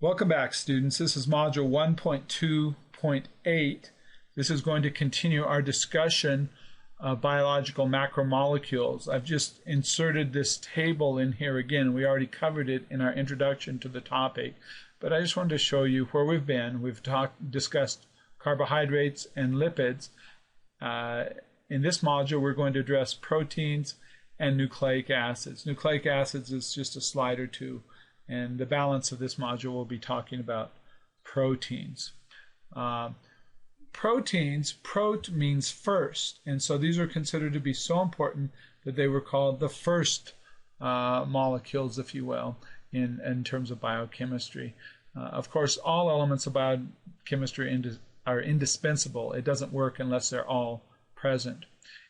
Welcome back, students. This is Module 1.2.8. This is going to continue our discussion of biological macromolecules. I've just inserted this table in here again. We already covered it in our introduction to the topic, but I just wanted to show you where we've been. We've discussed carbohydrates and lipids. In this module, we're going to address proteins and nucleic acids. Nucleic acids is just a slide or two. And the balance of this module will be talking about proteins. Proteins, prot means first, and so these are considered to be so important that they were called the first molecules, if you will, in terms of biochemistry. Of course, all elements of biochemistry are indispensable. It doesn't work unless they're all present.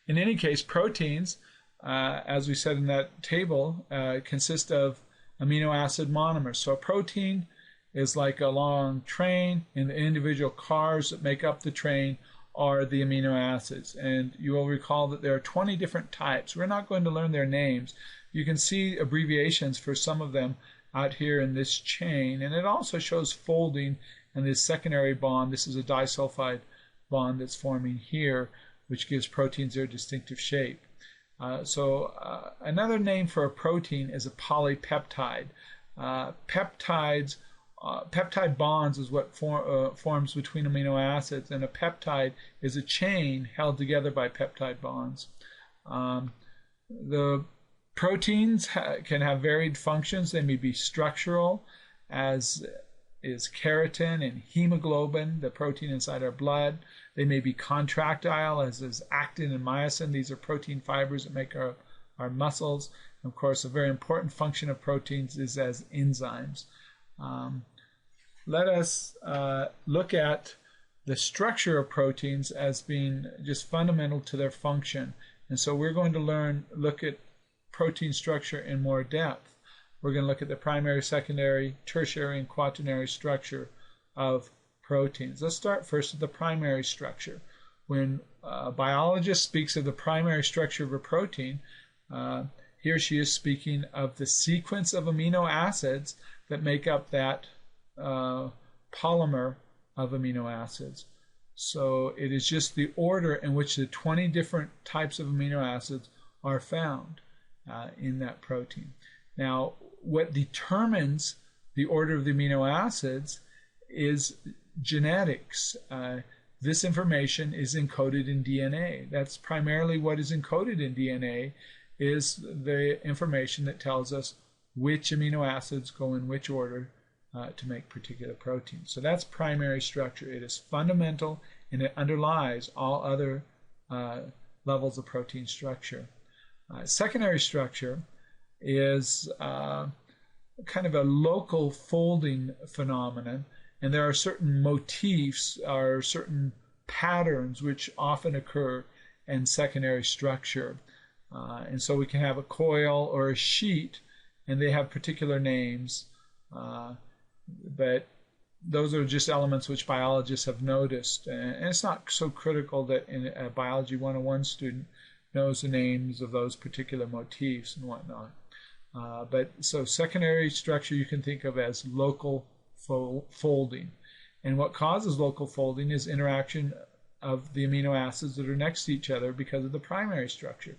In any case, proteins, as we said in that table, consist of amino acid monomers. So a protein is like a long train, and the individual cars that make up the train are the amino acids. And you will recall that there are 20 different types. We're not going to learn their names. You can see abbreviations for some of them out here in this chain. And it also shows folding and this secondary bond. This is a disulfide bond that's forming here, which gives proteins their distinctive shape. Another name for a protein is a polypeptide. Peptide bonds is what forms between amino acids, and a peptide is a chain held together by peptide bonds. The proteins can have varied functions. They may be structural, as is keratin and hemoglobin, the protein inside our blood. They may be contractile, as is actin and myosin. These are protein fibers that make our muscles. And of course, a very important function of proteins is as enzymes. Let us look at the structure of proteins as being just fundamental to their function. And so we're going to look at protein structure in more depth. We're going to look at the primary, secondary, tertiary, and quaternary structure of proteins. Let's start first with the primary structure. When a biologist speaks of the primary structure of a protein, he or she is speaking of the sequence of amino acids that make up that polymer of amino acids. So it is just the order in which the 20 different types of amino acids are found in that protein. Now, what determines the order of the amino acids is genetics. This information is encoded in DNA. That's primarily what is encoded in DNA, is the information that tells us which amino acids go in which order to make particular proteins. So that's primary structure. It is fundamental, and it underlies all other levels of protein structure. Secondary structure is kind of a local folding phenomenon, and there are certain motifs or certain patterns which often occur in secondary structure. And so we can have a coil or a sheet, and they have particular names, but those are just elements which biologists have noticed. And it's not so critical that a Biology 101 student knows the names of those particular motifs and whatnot. So secondary structure you can think of as local folding. And what causes local folding is interaction of the amino acids that are next to each other because of the primary structure.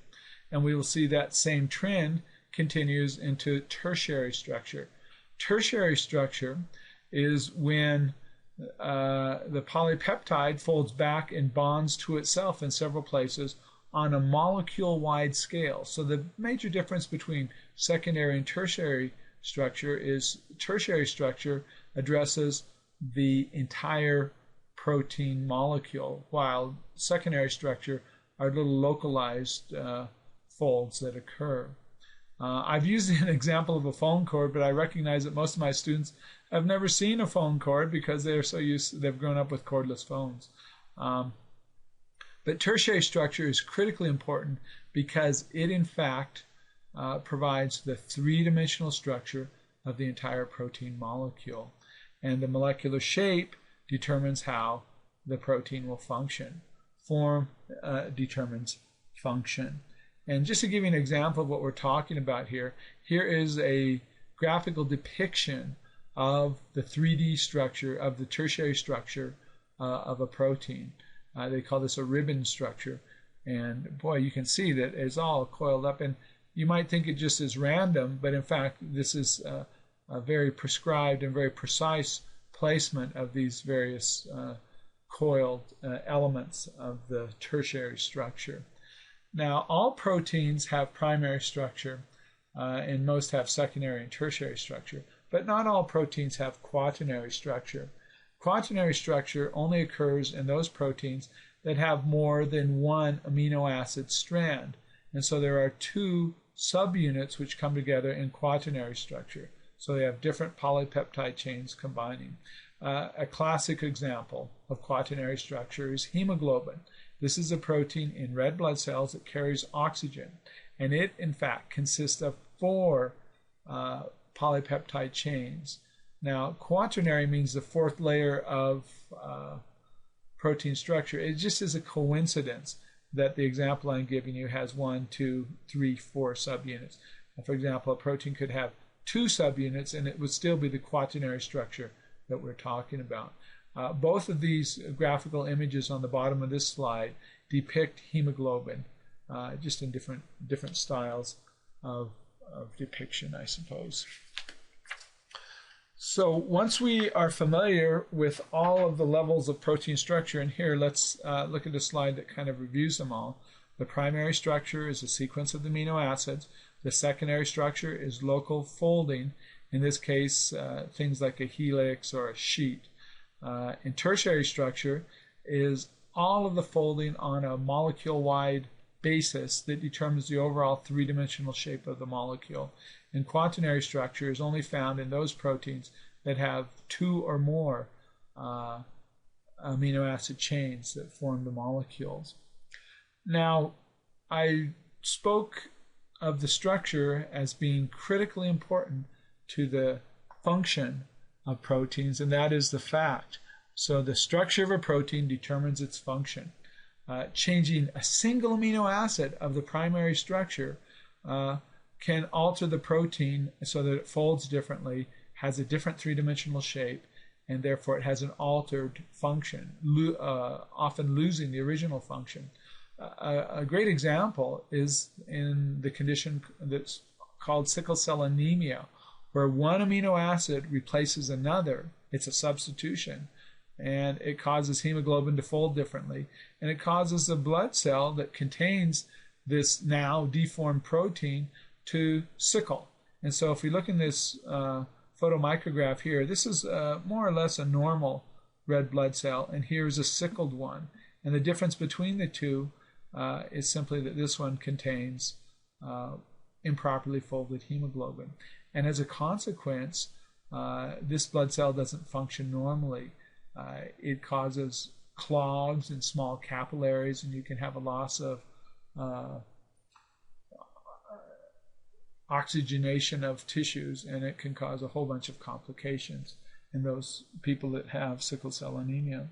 And we will see that same trend continues into tertiary structure. Tertiary structure is when the polypeptide folds back and bonds to itself in several places on a molecule-wide scale. So the major difference between secondary and tertiary structure is tertiary structure addresses the entire protein molecule, while secondary structure are little localized folds that occur. I've used an example of a phone cord, but I recognize that most of my students have never seen a phone cord because they're so they've grown up with cordless phones. But tertiary structure is critically important because it, in fact, provides the three-dimensional structure of the entire protein molecule. And the molecular shape determines how the protein will function. Form determines function. And just to give you an example of what we're talking about here, here is a graphical depiction of the 3D structure, of the tertiary structure of a protein. They call this a ribbon structure. And boy, you can see that it's all coiled up. And you might think it just is random, but in fact, this is a very prescribed and very precise placement of these various coiled elements of the tertiary structure. Now, all proteins have primary structure, and most have secondary and tertiary structure, but not all proteins have quaternary structure. Quaternary structure only occurs in those proteins that have more than one amino acid strand. And so there are two subunits which come together in quaternary structure. So they have different polypeptide chains combining. A classic example of quaternary structure is hemoglobin. This is a protein in red blood cells that carries oxygen, and it in fact consists of 4 polypeptide chains. Now, quaternary means the 4th layer of protein structure. It just is a coincidence that the example I'm giving you has 1, 2, 3, 4 subunits. For example, a protein could have 2 subunits and it would still be the quaternary structure that we're talking about. Both of these graphical images on the bottom of this slide depict hemoglobin, just in different styles of depiction, I suppose. So once we are familiar with all of the levels of protein structure, and here let's look at a slide that kind of reviews them all. The primary structure is a sequence of the amino acids. The secondary structure is local folding, in this case things like a helix or a sheet. And tertiary structure is all of the folding on a molecule-wide basis that determines the overall 3-dimensional shape of the molecule. And quaternary structure is only found in those proteins that have 2 or more amino acid chains that form the molecules. Now, I spoke of the structure as being critically important to the function of proteins, and that is the fact. So the structure of a protein determines its function. Changing a single amino acid of the primary structure can alter the protein so that it folds differently, has a different 3-dimensional shape, and therefore it has an altered function, often losing the original function. A great example is in the condition that's called sickle cell anemia, where one amino acid replaces another. It's a substitution, and it causes hemoglobin to fold differently, and it causes a blood cell that contains this now deformed protein to sickle. And so if we look in this photomicrograph here, this is more or less a normal red blood cell, and here's a sickled one. And the difference between the two is simply that this one contains improperly folded hemoglobin. And as a consequence, this blood cell doesn't function normally. It causes clogs in small capillaries, and you can have a loss of oxygenation of tissues, and it can cause a whole bunch of complications in those people that have sickle cell anemia.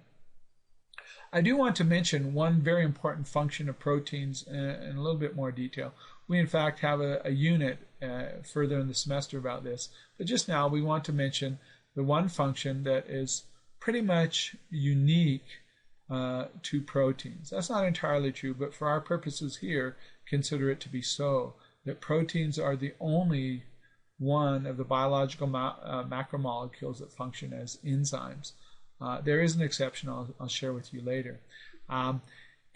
I do want to mention one very important function of proteins in a little bit more detail. We in fact have a unit further in the semester about this, but just now we want to mention the one function that is pretty much unique to proteins. That's not entirely true, but for our purposes here, consider it to be so, that proteins are the only one of the biological macromolecules that function as enzymes. There is an exception I'll share with you later.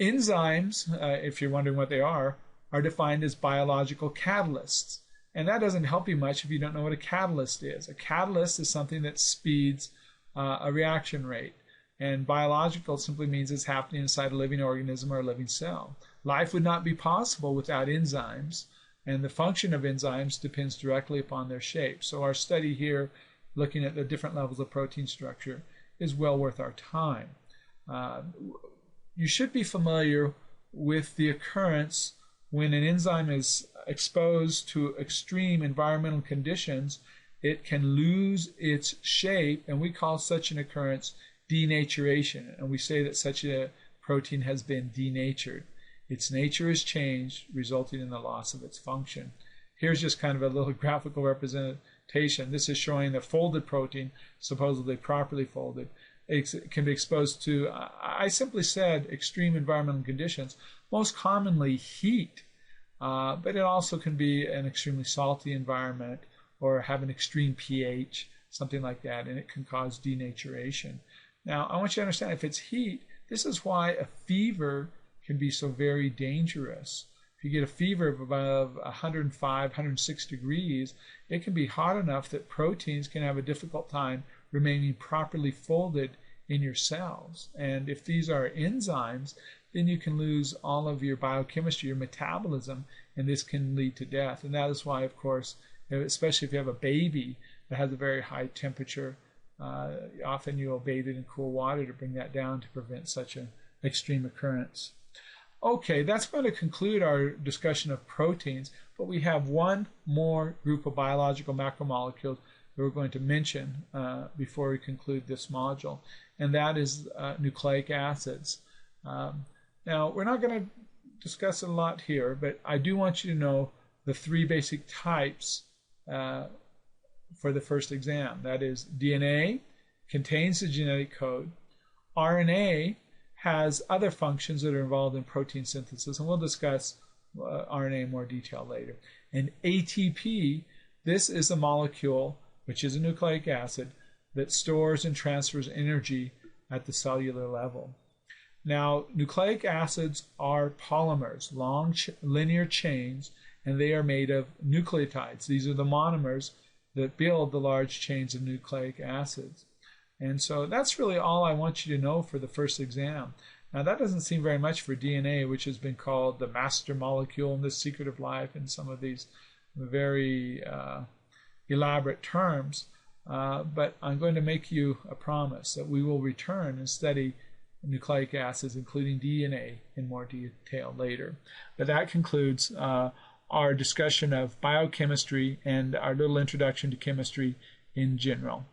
Enzymes, if you're wondering what they are defined as biological catalysts. And that doesn't help you much if you don't know what a catalyst is. A catalyst is something that speeds a reaction rate. And biological simply means it's happening inside a living organism or a living cell. Life would not be possible without enzymes, and the function of enzymes depends directly upon their shape. So our study here, looking at the different levels of protein structure, is well worth our time. You should be familiar with the occurrence when an enzyme is exposed to extreme environmental conditions. It can lose its shape, and we call such an occurrence denaturation, and we say that such a protein has been denatured. Its nature is changed, resulting in the loss of its function. Here's just kind of a little graphical fermentation. This is showing the folded protein, supposedly properly folded, it can be exposed to, I simply said, extreme environmental conditions, most commonly heat, but it also can be an extremely salty environment or have an extreme pH, something like that, and it can cause denaturation. Now, I want you to understand, if it's heat, this is why a fever can be so very dangerous. If you get a fever of above 105, 106 degrees, it can be hot enough that proteins can have a difficult time remaining properly folded in your cells. And if these are enzymes, then you can lose all of your biochemistry, your metabolism, and this can lead to death. And that is why, of course, especially if you have a baby that has a very high temperature, often you will bathe it in cool water to bring that down to prevent such an extreme occurrence. Okay, that's going to conclude our discussion of proteins, but we have one more group of biological macromolecules that we're going to mention before we conclude this module, and that is nucleic acids. Now, we're not going to discuss it a lot here, but I do want you to know the three basic types for the first exam. That is, DNA contains the genetic code, RNA has other functions that are involved in protein synthesis, and we'll discuss RNA in more detail later. And ATP, this is a molecule, which is a nucleic acid, that stores and transfers energy at the cellular level. Now, nucleic acids are polymers, long linear chains, and they are made of nucleotides. These are the monomers that build the large chains of nucleic acids. And so that's really all I want you to know for the first exam. Now, that doesn't seem very much for DNA, which has been called the master molecule and the secret of life and some of these very elaborate terms. But I'm going to make you a promise that we will return and study nucleic acids, including DNA, in more detail later. But that concludes our discussion of biochemistry and our little introduction to chemistry in general.